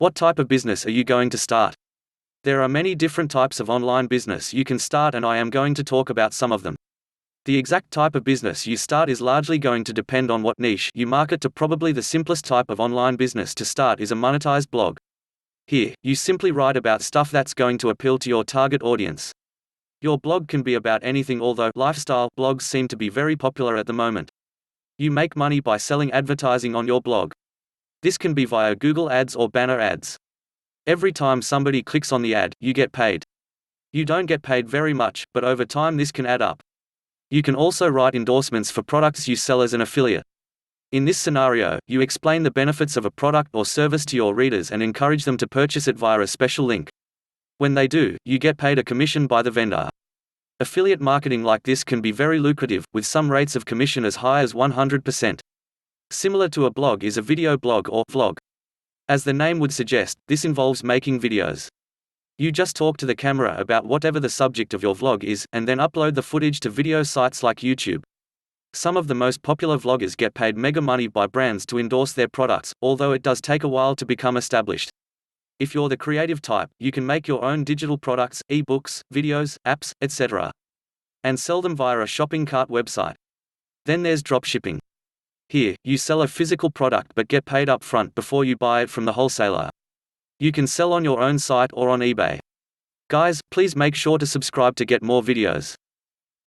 What type of business are you going to start? There are many different types of online business you can start, and I am going to talk about some of them. The exact type of business you start is largely going to depend on what niche you market to. Probably the simplest type of online business to start is a monetized blog. Here, you simply write about stuff that's going to appeal to your target audience. Your blog can be about anything, although lifestyle blogs seem to be very popular at the moment. You make money by selling advertising on your blog. This can be via Google Ads or banner ads. Every time somebody clicks on the ad, you get paid. You don't get paid very much, but over time this can add up. You can also write endorsements for products you sell as an affiliate. In this scenario, you explain the benefits of a product or service to your readers and encourage them to purchase it via a special link. When they do, you get paid a commission by the vendor. Affiliate marketing like this can be very lucrative, with some rates of commission as high as 100%. Similar to a blog is a video blog or vlog. As the name would suggest, this involves making videos. You just talk to the camera about whatever the subject of your vlog is, and then upload the footage to video sites like YouTube. Some of the most popular vloggers get paid mega money by brands to endorse their products, although it does take a while to become established. If you're the creative type, you can make your own digital products, ebooks, videos, apps, etc. and sell them via a shopping cart website. Then there's dropshipping. Here, you sell a physical product but get paid up front before you buy it from the wholesaler. You can sell on your own site or on eBay. Guys, please make sure to subscribe to get more videos.